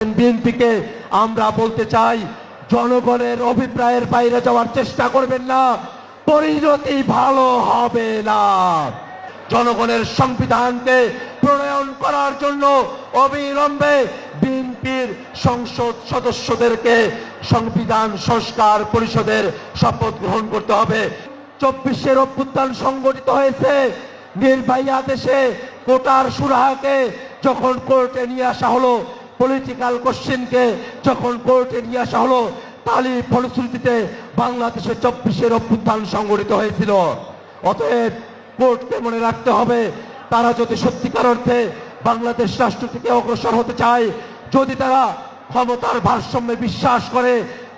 বিএনপিকে আমরা বলতে চাই, জনগণের অভিপ্রায়ের বাইরে যাওয়ার চেষ্টা করবেন না, পরিণতি ভালো হবে না। জনগণের সংবিধানকে প্রণয়ন করার জন্য অবিলম্বে বিএনপির সংসদ সদস্যদেরকে সংবিধান সংস্কার পরিষদের শপথ গ্রহণ করতে হবে। 24-এর অভ্যুত্থান সংগঠিত হয়েছে, নির্বাহী আদেশে কোটার সুরাহাকে যখন কোর্টে নিয়ে আসা হলো, পলিটিক্যাল কোশ্চেনকে যখন কোর্টে নিয়ে আসা হলো, তারই ফলশ্রুতিতে বাংলাদেশে 24-এর অভ্যুত্থান সংগঠিত হয়েছিল। অতএব কোর্টকে মনে রাখতে হবে, তারা যদি সত্যিকার অর্থে বাংলাদেশ রাষ্ট্র থেকে অগ্রসর হতে চায়, যদি তারা ক্ষমতার ভারসাম্যে বিশ্বাস করে,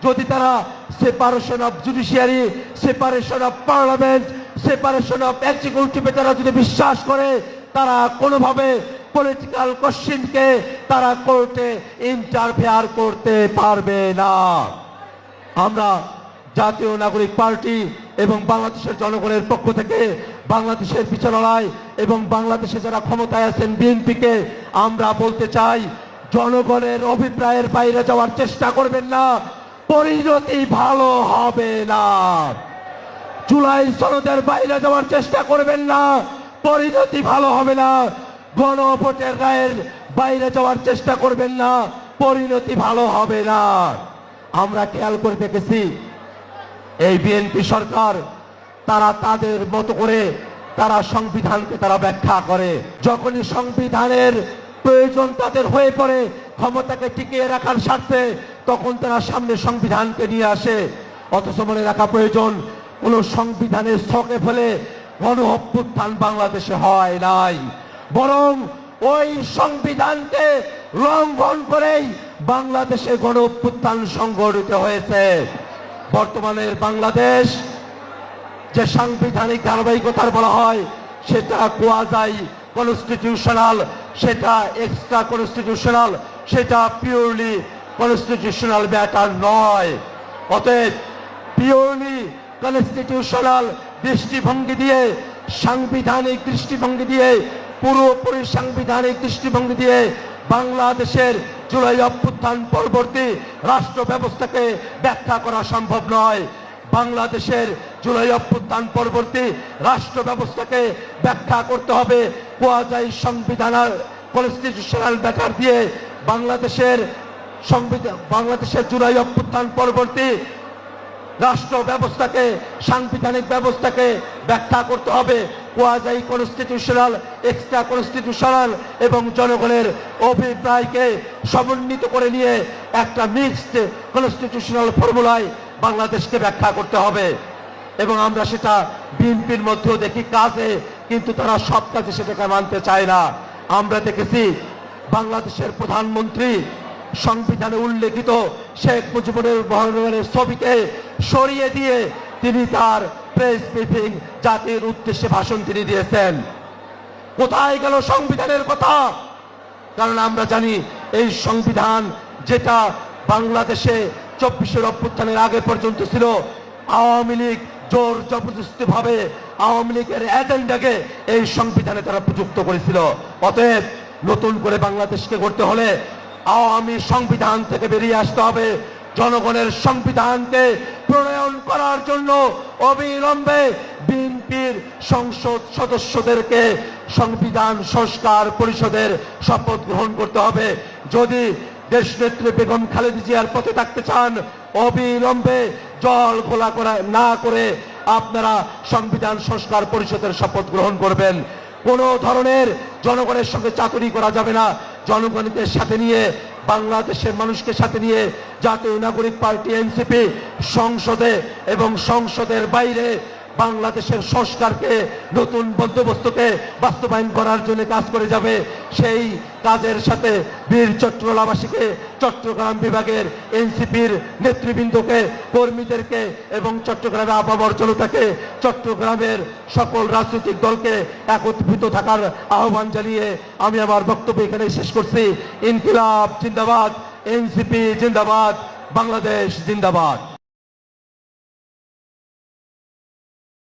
যদি তারা separation of judiciary, separation of parliament, separation of এক্সিকিউটিভে তারা যদি বিশ্বাস করে, তারা কোনোভাবে পলিটিক্যাল কোশ্চেনকে তারা কোর্টে ইন্টারফেয়ার করতে পারবে না। আমরা জাতীয় নাগরিক পার্টি এবং বাংলাদেশের জনগণের পক্ষ থেকে বাংলাদেশের বিচারালয় এবং বাংলাদেশে যারা ক্ষমতায় আছেন বিএনপিকে আমরা বলতে চাই, জনগণের অভিপ্রায়ের বাইরে যাওয়ার চেষ্টা করবেন না, পরিণতি ভালো হবে না। জুলাই সনদের বাইরে যাওয়ার চেষ্টা করবেন না, পরিণতি ভালো হবে না। গণভোটের রায়ের বাইরে যাওয়ার চেষ্টা করবেন না, পরিণতি ভালো হবে না। আমরা খেয়াল করে দেখেছি, এই বিএনপি সরকার তারা তাদের মতো করে তারা সংবিধানকে তারা ব্যাখ্যা করে। যখনই সংবিধানের প্রয়োজন তাদের হয়ে পড়ে ক্ষমতাকে টিকিয়ে রাখার স্বার্থে, তখন তারা সামনে সংবিধানকে নিয়ে আসে। অথচ মনে রাখা প্রয়োজন, কোন সংবিধানের ছকে ফেলে গণ অভ্যুত্থান বাংলাদেশে হয় নাই, বরং ওই সংবিধানকে লঙ্ঘন করেই বাংলাদেশে গণ অভ্যুত্থান সংঘটিত হয়েছে। বর্তমানের বাংলাদেশ যে সাংবিধানিক ধারাবাহিকতার বলা হয়, সেটা কোয়াজাই কনস্টিটিউশনাল, সেটা এক্সট্রা কনস্টিটিউশনাল, সেটা পিওরলি কনস্টিটিউশনাল ম্যাটার নয়। অতএব পিওরলি কনস্টিটিউশনাল দৃষ্টিভঙ্গি দিয়ে, সাংবিধানিক দৃষ্টিভঙ্গি দিয়ে, পুরোপুরি সাংবিধানিক দৃষ্টিভঙ্গি দিয়ে বাংলাদেশের জুলাই অভ্যুত্থান পরবর্তী রাষ্ট্র ব্যবস্থাকে ব্যাখ্যা করা সম্ভব নয়। বাংলাদেশের জুলাই অভ্যুত্থান পরবর্তী রাষ্ট্র ব্যবস্থাকে ব্যাখ্যা করতে হবে কোয়াজাই সংবিধানাল কনস্টিটিউশনাল ম্যাটার দিয়ে। বাংলাদেশের জুলাই অভ্যুত্থান পরবর্তী রাষ্ট্র ব্যবস্থাকে, সাংবিধানিক ব্যবস্থাকে ব্যাখ্যা করতে হবে কোয়াজাই কনস্টিটিউশনাল, এক্সট্রা কনস্টিটিউশনাল এবং জনগণের অভিপ্রায়কে সমন্বিত করে নিয়ে একটা মিক্সড কনস্টিটিউশনাল ফর্মুলায় বাংলাদেশকে ব্যাখ্যা করতে হবে। এবং আমরা সেটা বিএনপির মধ্যেও দেখি কাজে, কিন্তু তারা সব কাজে সেটাকে মানতে চায় না। আমরা দেখেছি বাংলাদেশের প্রধানমন্ত্রী সংবিধানে উল্লেখিত শেখ মুজিবুর রহমানের ছবিকে সরিয়ে দিয়ে তিনি তার প্রেস ব্রিফিং, জাতির উদ্দেশ্যে ভাষণ তিনি দিয়েছেন। কোথায় গেল সংবিধানের কথা? কারণ আমরা জানি এই সংবিধান যেটা বাংলাদেশে 24-এর অভ্যুত্থানের আগে পর্যন্ত ছিল, আওয়ামী লীগ জোর জবরদস্তি ভাবে আওয়ামী লীগের এজেন্ডাকে এই সংবিধানে তারা প্রযুক্ত করেছিল। অতএব নতুন করে বাংলাদেশকে গড়তে হলে আওয়ামী সংবিধান থেকে বেরিয়ে আসতে হবে। জনগণের সংবিধানকে প্রণয়ন করার জন্য অবিলম্বে বিএনপির সংসদ সদস্যদেরকে সংবিধান সংস্কার পরিষদের শপথ গ্রহণ করতে হবে। যদি দেশনেত্রী বেগম খালেদা জিয়ার পথে থাকতে চান, অবিলম্বে জল ঘোলা করা না করে আপনারা সংবিধান সংস্কার পরিষদের শপথ গ্রহণ করবেন। কোনো ধরনের জনগণের সঙ্গে চাতুরি করা যাবে না। জনগণকে সাথে নিয়ে, বাংলাদেশের মানুষকে সাথে নিয়ে জাতীয় নাগরিক পার্টি এনসিপি সংসদে এবং সংসদের বাইরে বাংলাদেশের সংস্কারকে, নতুন বন্দোবস্তকে বাস্তবায়ন করার জন্য কাজ করে যাবে। সেই কাজের সাথে বীর চট্টগ্রামবাসীকে, চট্টগ্রাম বিভাগের এনসিপির নেতৃবৃন্দকে, কর্মীদেরকে এবং চট্টগ্রামের আপামর জনতাকে, চট্টগ্রামের সকল রাজনৈতিক দলকে একত্রিত থাকার আহ্বান জানিয়ে আমি আমার বক্তব্য এখানে শেষ করছি। ইনকিলাব জিন্দাবাদ, এনসিপি জিন্দাবাদ, বাংলাদেশ জিন্দাবাদ।